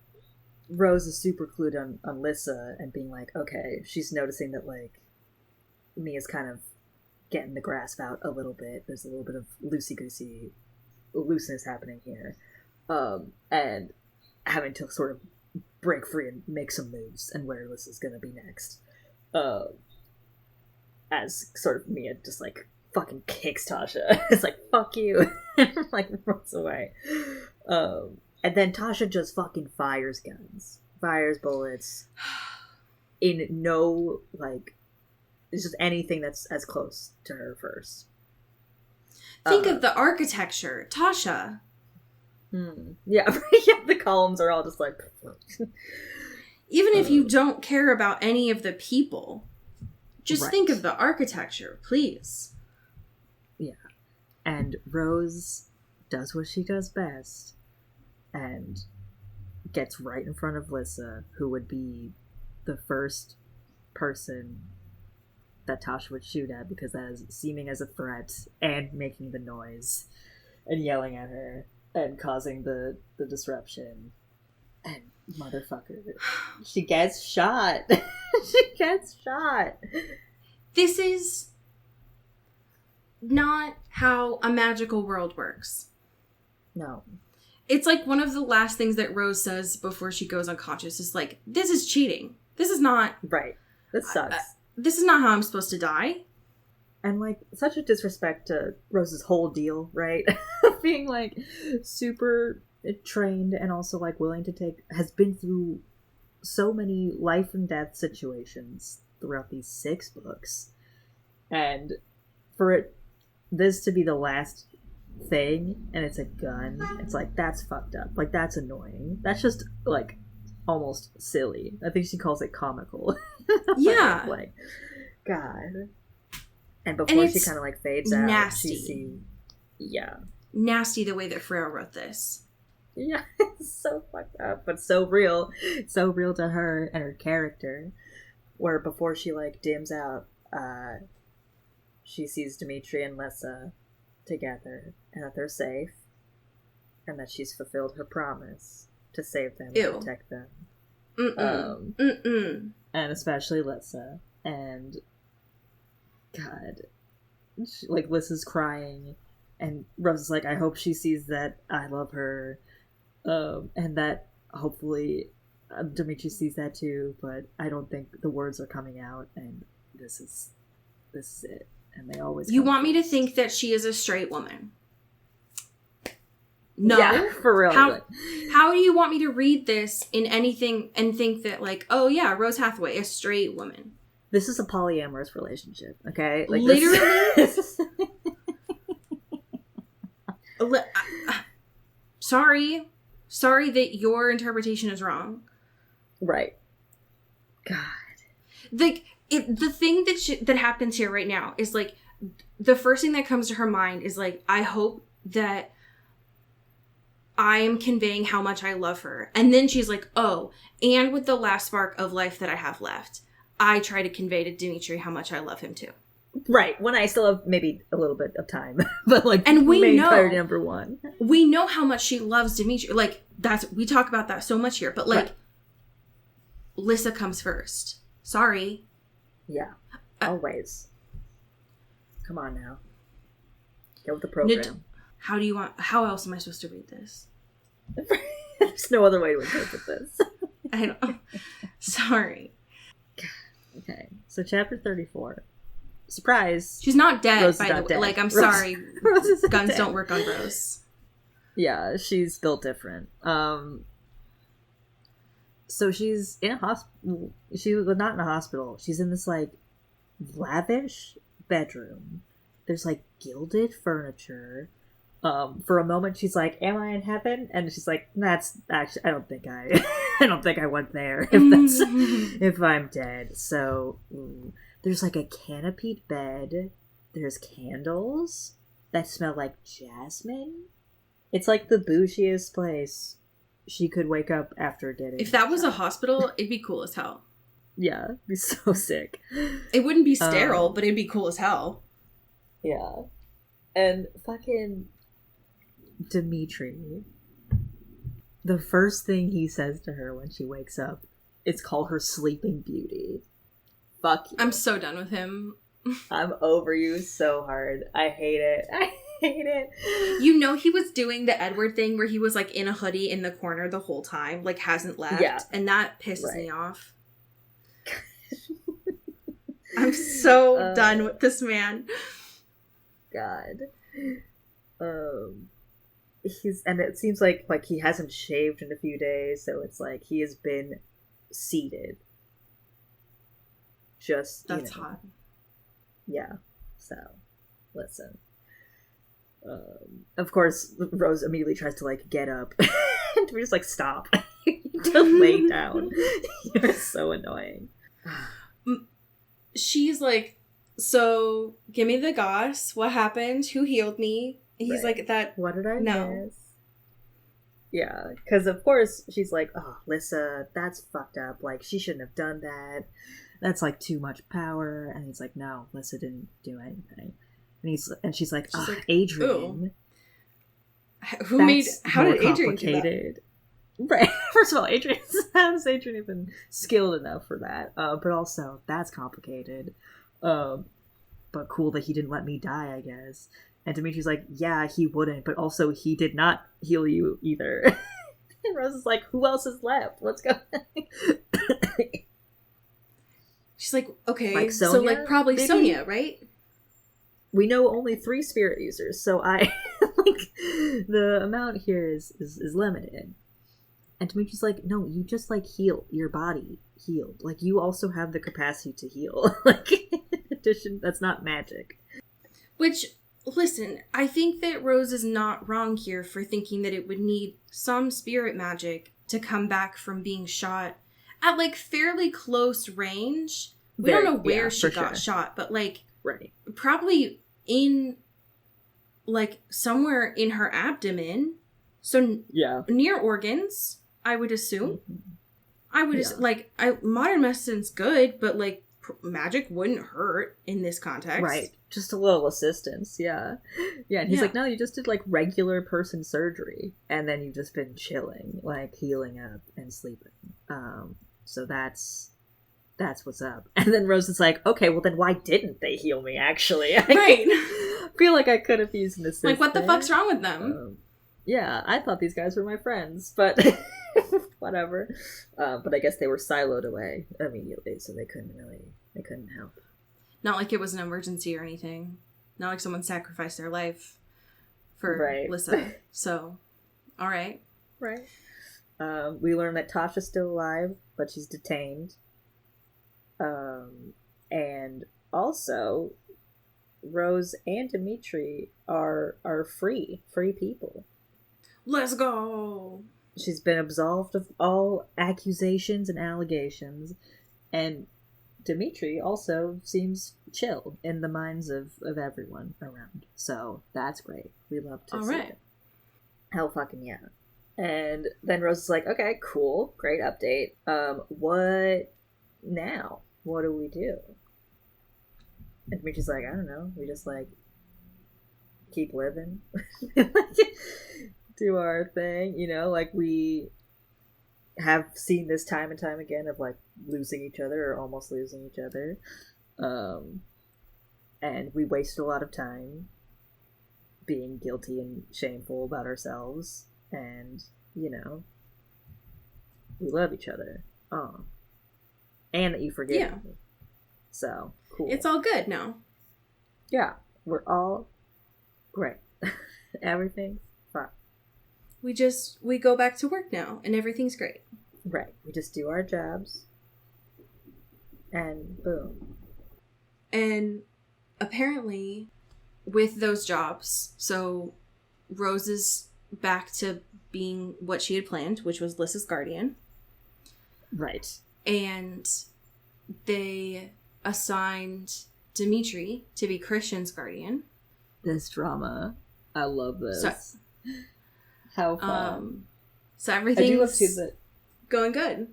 Rose is super clued on Lissa and being okay, she's noticing that Mia's kind of getting the grasp out a little bit. There's a little bit of loosey-goosey looseness happening here, and having to sort of break free and make some moves, and where this is gonna be next. As sort of Mia just like fucking kicks Tasha. It's like, fuck you. Like runs away. And then Tasha just fucking fires guns. Fires bullets. In no, like, it's just anything that's as close to her first. Think of the architecture. Tasha. Yeah, yeah, the columns are all just like... Even if you don't care about any of the people, just Right. think of the architecture, please. Yeah. And Rose does what she does best and gets right in front of Lissa, who would be the first person that Tasha would shoot at because that is seeming as a threat and making the noise and yelling at her and causing the disruption. And motherfucker, she gets shot. She gets shot. This is not how a magical world works. No. It's like one of the last things that Rose says before she goes unconscious is like, this is cheating. This is not... Right. This sucks. This is not how I'm supposed to die. And, like, such a disrespect to Rose's whole deal, right? Being, like, super trained and also, like, willing to take... Has been through so many life and death situations throughout these 6 books. And for this to be the last thing, and it's a gun, it's like, that's fucked up. Like, that's annoying. That's just, like, almost silly. I think she calls it comical. Yeah. Like, God. And before she kind of like fades out, nasty. she sees... Yeah. Nasty the way that Freya wrote this. Yeah, it's so fucked up, but so real. So real to her and her character. Where before she like dims out, she sees Dimitri and Lissa together and that they're safe. And that she's fulfilled her promise to save them Ew. and protect them. And especially Lissa. And God, like Lissa's crying, and Rose is like, I hope she sees that I love her, and that hopefully Dimitri sees that too. But I don't think the words are coming out, and this is it. And they always. You want me to think that she is a straight woman? No, yeah, for real. How do you want me to read this in anything and think that like, oh yeah, Rose Hathaway, a straight woman? This is a polyamorous relationship, okay? Like literally. Sorry that your interpretation is wrong. Right. God. Like the thing that happens here right now is like the first thing that comes to her mind is like, I hope that I am conveying how much I love her. And then she's like, oh, and with the last spark of life that I have left, I try to convey to Dimitri how much I love him too. Right, when I still have maybe a little bit of time. But like, and we main know priority number 1. We know how much she loves Dimitri. Like, we talk about that so much here. But like, right. Lissa comes first. Sorry. Yeah, always. Come on now. Get with the program. How else am I supposed to read this? There's no other way to interpret this. I don't. Sorry. Okay, so chapter 34. Surprise. She's not dead, Rose is by not the way. dead. Like, I'm Rose- sorry. Rose isn't Guns dead. don't work on Rose. Yeah, she's built different. So she's in a hospital. She was not in a hospital. She's in this, like, lavish bedroom. There's, like, gilded furniture. For a moment, she's like, "Am I in heaven?" And she's like, "That's actually, I don't think I went there. If I'm dead." So there's like a canopied bed. There's candles that smell like jasmine. It's like the bougiest place she could wake up after getting. If that was a hospital, it'd be cool as hell. Yeah, it'd be so sick. It wouldn't be sterile, but it'd be cool as hell. Yeah. And fucking Dimitri, the first thing he says to her when she wakes up is call her Sleeping Beauty. Fuck you. I'm so done with him. I'm over you so hard. I hate it. I hate it. You know, he was doing the Edward thing where he was like in a hoodie in the corner the whole time, like hasn't left. Yeah. And that pisses me off. I'm so done with this man. God. And it seems like he hasn't shaved in a few days, so it's like he has been seated. Just That's hot. Yeah. So, listen. Of course, Rose immediately tries to get up, and we're just like, stop. Just lay down. You're so annoying. She's like, so give me the goss. What happened? Who healed me? He's like, that. What did I No. miss? Yeah, because of course she's like, oh, Lissa, that's fucked up. Like, she shouldn't have done that. That's too much power. And he's like, no, Lissa didn't do anything. And she's like, Adrian. Ooh. How did Adrian do that? Right. First of all, how is Adrian even skilled enough for that? But also, that's complicated. But cool that he didn't let me die, I guess. And Dimitri's like, yeah, he wouldn't, but also he did not heal you either. And Rose is like, who else is left? What's going on? She's like, okay, Sonia, so probably maybe? Sonia, right? We know only 3 spirit users, so I the amount here is limited. And Dimitri's like, no, you just heal your body healed. You also have the capacity to heal. In addition, that's not magic. Which, listen, I think that Rose is not wrong here for thinking that it would need some spirit magic to come back from being shot at fairly close range. We don't know where she got shot, but right. Probably in somewhere in her abdomen. So near organs, I would assume. I would modern medicine's good, but magic wouldn't hurt in this context. Right. Just a little assistance, yeah. Yeah, and he's like, no, you just did regular person surgery, and then you've just been chilling, healing up and sleeping. So that's what's up. And then Rose is like, okay, well then why didn't they heal me, actually? Right. I feel like I could have used an assistant. What the fuck's wrong with them? Yeah, I thought these guys were my friends, but whatever. But I guess they were siloed away immediately, so they couldn't help. Not like it was an emergency or anything. Not like someone sacrificed their life for Lissa. So, all right. Right. We learn that Tasha's still alive, but she's detained. And also, Rose and Dimitri are free people. Let's go! She's been absolved of all accusations and allegations, and Dimitri also seems chill in the minds of everyone around. So that's great. We love to see it. Hell fucking yeah. And then Rose is like, okay, cool, great update. What now? What do we do? And Dimitri's like, I don't know. We just keep living. Do our thing, we have seen this time and time again of losing each other or almost losing each other. And we wasted a lot of time being guilty and shameful about ourselves. And, we love each other. Oh. And that you forgive me. So, cool. It's all good now. Yeah. We're all great. Everything's fine. We go back to work now, and everything's great. Right. We just do our jobs, and boom. And apparently, with those jobs, so Rose is back to being what she had planned, which was Lissa's guardian. Right. And they assigned Dimitri to be Christian's guardian. This drama. I love this. How fun. So everything's that going good.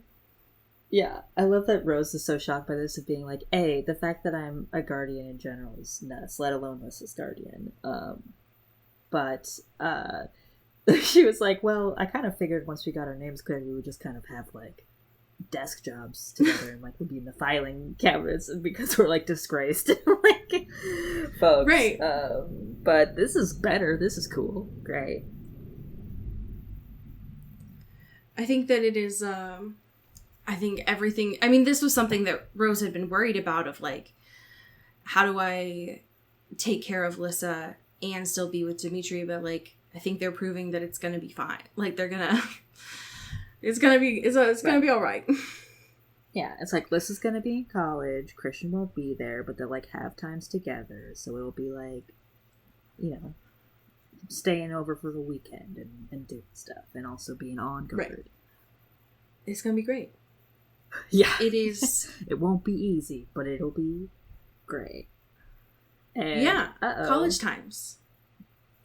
Yeah, I love that Rose is so shocked by this of being like, A, the fact that I'm a guardian in general is nuts, let alone Lissa's guardian. But she was like, well, I kind of figured once we got our names clear, we would just kind of have desk jobs together and we'd be in the filing cabinets because we're disgraced folks. Right. But this is better. This is cool. Great. I think that it is, I think everything, I mean, this was something that Rose had been worried about of like, how do I take care of Lissa and still be with Dimitri? But like, I think they're proving that it's going to be fine. Like they're going to, it's going to be all right. Yeah, it's like Lissa's gonna be in college, Christian won't be there, but they'll like have times together, so it'll be like, you know, staying over for the weekend and doing stuff, and also being on guard. Right. It's gonna be great. Yeah. It is. It won't be easy, but it'll be great. And, yeah, college times.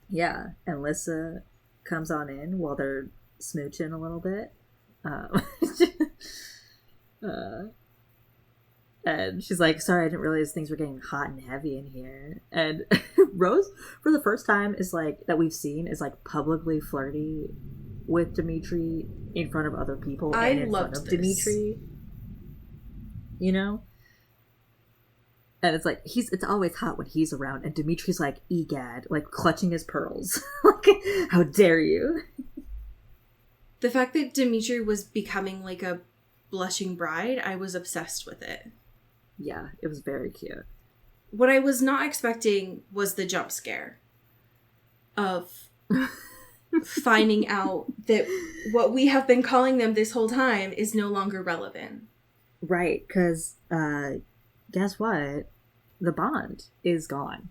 Yeah, and Lissa comes on in while they're smooching a little bit. And she's like, sorry, I didn't realize things were getting hot and heavy in here. And Rose, for the first time, is like, that we've seen, is like publicly flirty with Dimitri in front of other people and in front of Dimitri. You know? And it's like, it's always hot when he's around, and Dimitri's like, egad, like clutching his pearls. Like, how dare you? The fact that Dimitri was becoming like a blushing bride, I was obsessed with it. Yeah, it was very cute. What I was not expecting was the jump scare of finding out that what we have been calling them this whole time is no longer relevant. Right, because guess what? The bond is gone.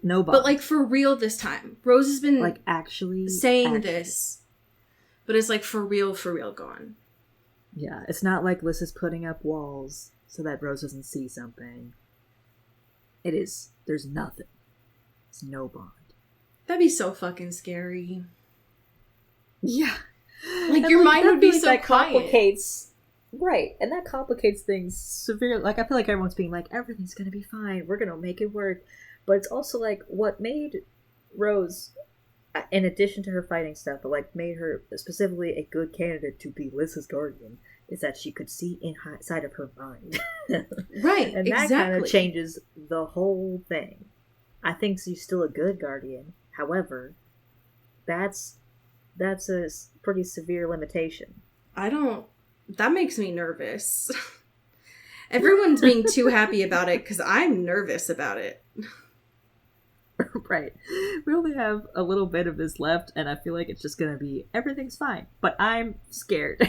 No bond. But like for real this time. Rose has been like actually saying this, but it's like for real gone. Yeah, it's not like Lissa's putting up walls so that Rose doesn't see something. It is. There's nothing. There's no bond. That'd be so fucking scary. Yeah. Like, and your like, mind would be so that quiet. Complicates, right, and that complicates things severely. Like, I feel like everyone's being like, everything's gonna be fine, we're gonna make it work. But it's also like, what made Rose, in addition to her fighting stuff, but like made her specifically a good candidate to be Lissa's guardian, is that she could see inside of her mind. Right, and that kind of changes the whole thing. I think she's still a good guardian. However, that's a pretty severe limitation. That makes me nervous. Everyone's being too happy about it because I'm nervous about it. Right. We only have a little bit of this left, and I feel like it's just gonna be, everything's fine. But I'm scared.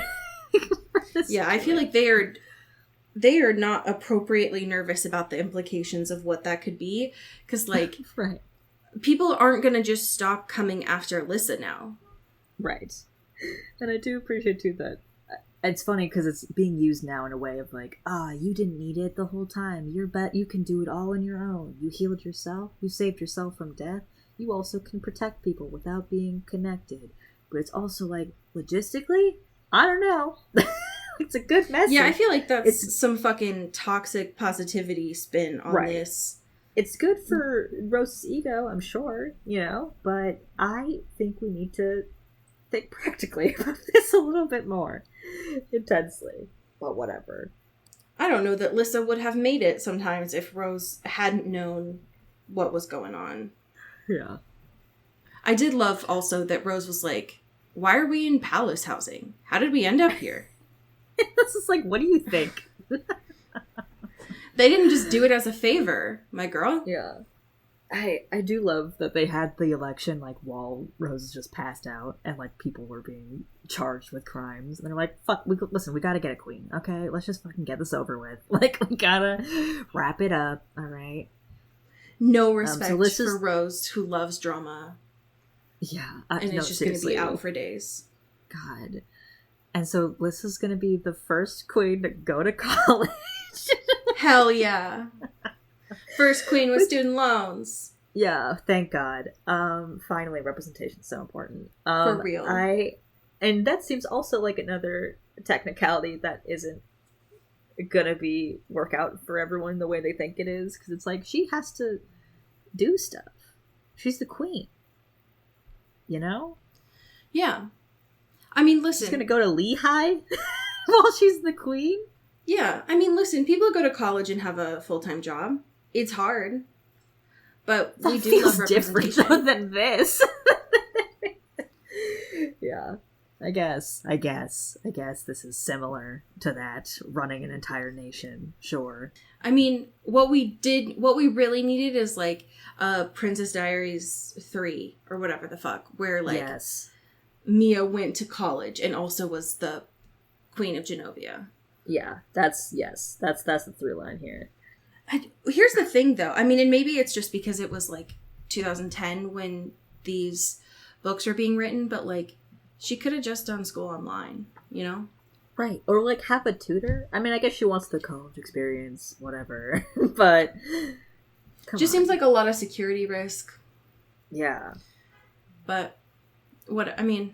Yeah, I feel like they are not appropriately nervous about the implications of what that could be. Because, like, right. People aren't going to just stop coming after Lissa now. Right. And I do appreciate, too, that it's funny because it's being used now in a way of like, you didn't need it the whole time. You can do it all on your own. You healed yourself. You saved yourself from death. You also can protect people without being connected. But it's also like, logistically, I don't know. It's a good message. Yeah, I feel like that's some fucking toxic positivity spin on this. It's good for Rose's ego, I'm sure, but I think we need to think practically about this a little bit more intensely. But whatever. I don't know that Lissa would have made it sometimes if Rose hadn't known what was going on. Yeah. I did love also that Rose was like, why are we in palace housing? How did we end up here? This is like, what do you think? They didn't just do it as a favor, my girl. Yeah. I do love that they had the election, like, while Rose just passed out, and, like, people were being charged with crimes. And they're like, fuck, we gotta get a queen, okay? Let's just fucking get this over with. Like, we gotta wrap it up, alright? No respect for Rose, who loves drama. Yeah. And it's just gonna be out for days. God. And so Lissa's gonna be the first queen to go to college. Hell yeah. First queen with student loans. Yeah, thank God. Finally, representation is so important. For real. And that seems also like another technicality that isn't gonna work out for everyone the way they think it is. Because it's like, she has to do stuff. She's the queen. You know? Yeah. I mean, listen. She's gonna go to Lehigh while she's the queen? Yeah. I mean, listen, people go to college and have a full-time job. It's hard. But That we do feels love different representation. though than this. Yeah. I guess this is similar to that, running an entire nation. Sure. I mean, what we really needed is like Princess Diaries 3 or whatever the fuck, where like Yes. Mia went to college and also was the Queen of Genovia. Yeah, that's the through line here. Here's the thing though. I mean, and maybe it's just because it was like 2010 when these books were being written, but like she could have just done school online, you know? Right. Or like have a tutor. I mean, I guess she wants the college experience, whatever. But Just seems like a lot of security risk. Yeah. But what I mean,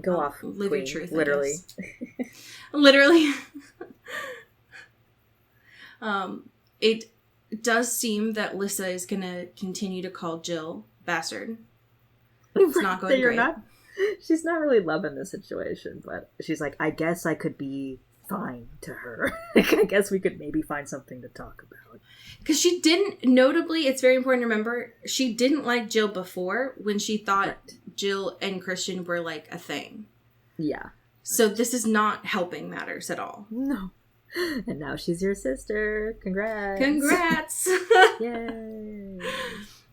Go off. live Queen, your truth. I literally. guess. Literally. It does seem that Lissa is gonna continue to call Jill bastard. It's not going great. She's not really loving the situation, but she's like, I guess I could be fine to her. I guess we could maybe find something to talk about. Because she didn't, notably, it's very important to remember, she didn't like Jill before when she thought Right. Jill and Christian were like a thing. Yeah. So this is not helping matters at all. No. And now she's your sister. Congrats. Congrats! Yay.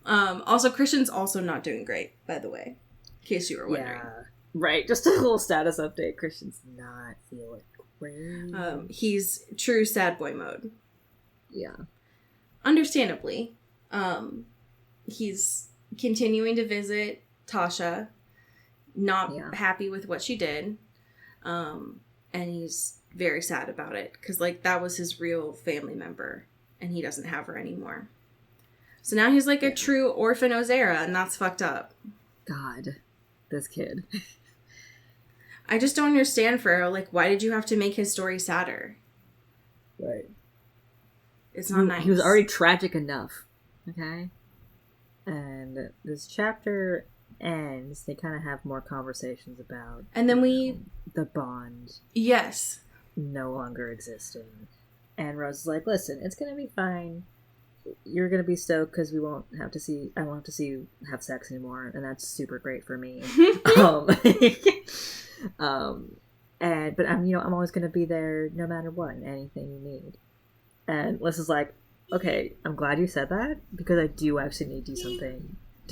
Also, Christian's also not doing great, by the way. In case you were wondering. Yeah. Right. Just a little status update. Christian's not feeling great. He's true sad boy mode. Yeah. Understandably. He's continuing to visit Tasha, not happy with what she did. And he's very sad about it because like that was his real family member and he doesn't have her anymore. So now he's like a true orphan Ozera, and that's fucked up. God, this kid. I just don't understand, Farrell. Like, why did you have to make his story sadder? Right. It's not nice. He was already tragic enough. Okay? And this chapter ends. They kind of have more conversations about... And then we... the bond Yes. no longer existing. And Rose is like, listen, it's going to be fine. You're going to be stoked because I won't have to see you have sex anymore. And that's super great for me. But I'm always going to be there no matter what, anything you need. And Liz is like, okay, I'm glad you said that because I do actually need to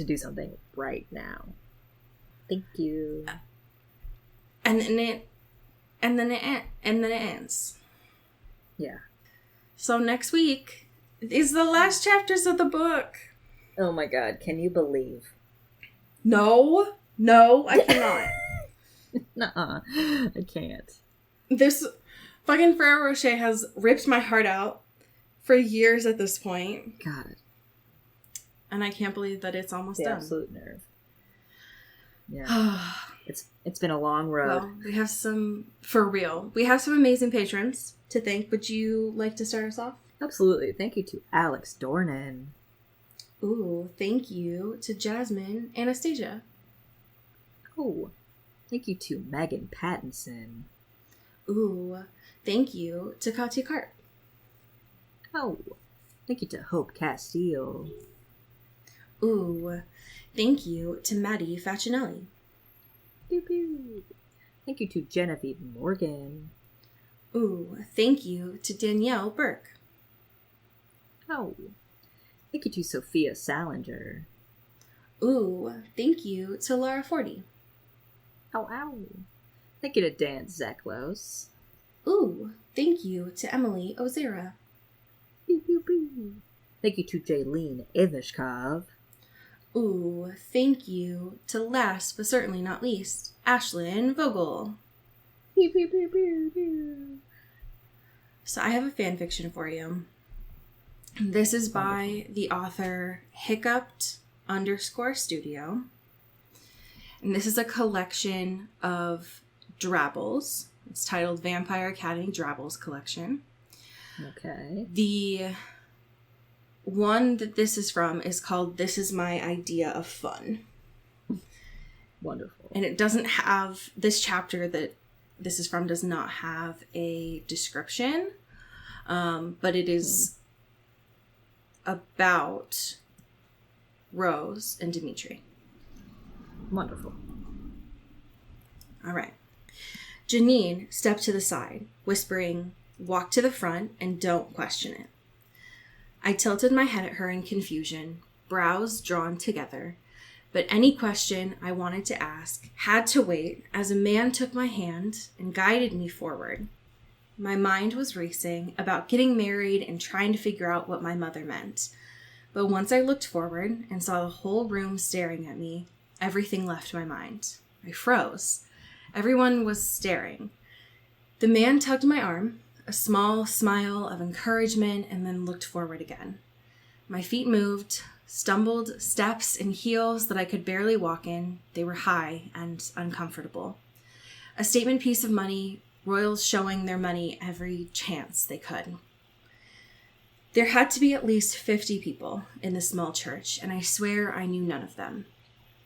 do something right now. Thank you. And then it ends. Yeah. So next week is the last chapters of the book. Oh my god, can you believe? No, I cannot. Nuh-uh. I can't. This fucking Ferrero Rocher has ripped my heart out for years at this point. God. And I can't believe that it's almost The done. absolute nerve. Yeah. It's been a long road. Well, we have we have some amazing patrons to thank. Would you like to start us off? Absolutely. Thank you to Alex Dornan. Ooh, thank you to Jasmine Anastasia. Oh, thank you to Megan Pattinson. Ooh, thank you to Katya Karp. Oh, thank you to Hope Castile. Ooh, thank you to Maddie Facinelli. Pew pew. Thank you to Genevieve Morgan. Ooh, thank you to Danielle Burke. Oh, thank you to Sophia Salinger. Ooh, thank you to Laura Forty. Ow, ow. Thank you to Dan Zeklos. Ooh, thank you to Emily Ozera. Pew pew pew. Thank you to Jaylene Ivishkov. Ooh, thank you to last but certainly not least, Ashlyn Vogel. Pew pew pew pew pew. So I have a fan fiction for you. This is by the author Hiccuped_Studio. And this is a collection of drabbles. It's titled Vampire Academy Drabbles Collection. Okay. The one that this is from is called This Is My Idea of Fun. Wonderful. And it doesn't have, this chapter that this is from does not have a description. But it is about Rose, and Dimitri. Wonderful. All right. Janine stepped to the side, whispering, "Walk to the front and don't question it." I tilted my head at her in confusion, brows drawn together, but any question I wanted to ask had to wait as a man took my hand and guided me forward. My mind was racing about getting married and trying to figure out what my mother meant. But once I looked forward and saw the whole room staring at me, everything left my mind. I froze. Everyone was staring. The man tugged my arm, a small smile of encouragement, and then looked forward again. My feet moved, stumbled steps in heels that I could barely walk in. They were high and uncomfortable. A statement piece of money, royals showing their money every chance they could. There had to be at least 50 people in the small church, and I swear I knew none of them.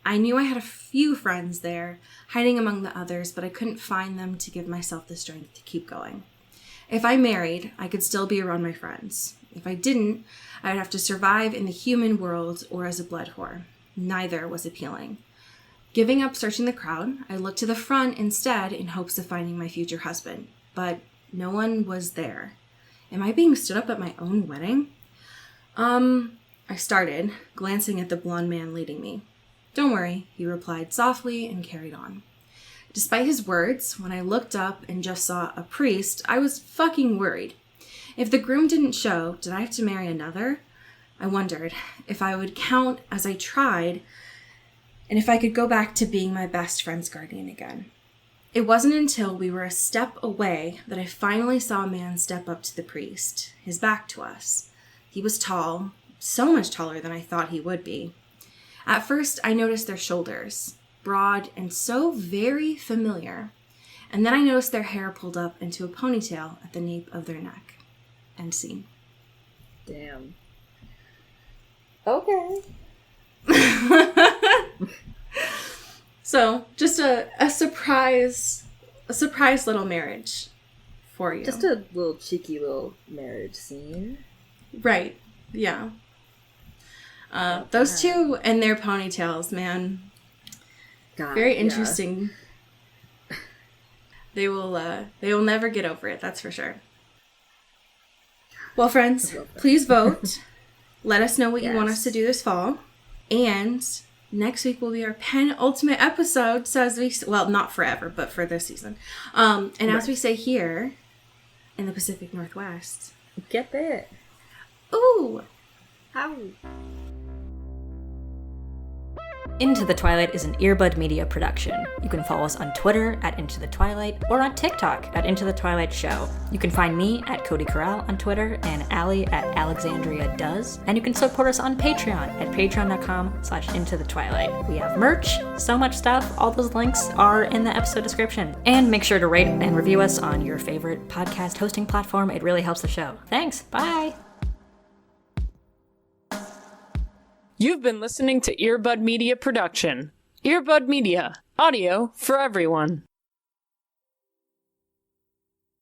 I knew I had a few friends there, hiding among the others, but I couldn't find them to give myself the strength to keep going. If I married, I could still be around my friends. If I didn't, I would have to survive in the human world or as a blood whore. Neither was appealing. Giving up searching the crowd, I looked to the front instead in hopes of finding my future husband, but no one was there. Am I being stood up at my own wedding? I started, glancing at the blonde man leading me. "Don't worry," he replied softly and carried on. Despite his words, when I looked up and just saw a priest, I was fucking worried. If the groom didn't show, did I have to marry another? I wondered if I would count as I tried, and if I could go back to being my best friend's guardian again. It wasn't until we were a step away that I finally saw a man step up to the priest, his back to us. He was tall, so much taller than I thought he would be. At first, I noticed their shoulders, broad and so very familiar, and then I noticed their hair pulled up into a ponytail at the nape of their neck. End scene. Damn. Okay. So, just a surprise little marriage for you. Just a little cheeky little marriage scene. Right. Yeah. Those two and their ponytails, man. God, Very interesting. Yeah. They will never get over it, that's for sure. Well, friends, please vote. Let us know what you want us to do this fall. And next week will be our penultimate episode. So as we, well, not forever, but for this season. And as we say here in the Pacific Northwest. Get it. Ooh. How? Into the Twilight is an Earbud Media production. You can follow us on Twitter at Into the Twilight or on TikTok at Into the Twilight Show. You can find me at Cody Corral on Twitter and Allie at Alexandria Does. And you can support us on Patreon at patreon.com/Into the Twilight. We have merch, so much stuff. All those links are in the episode description. And make sure to rate and review us on your favorite podcast hosting platform. It really helps the show. Thanks. Bye. You've been listening to Earbud Media Production. Earbud Media, audio for everyone.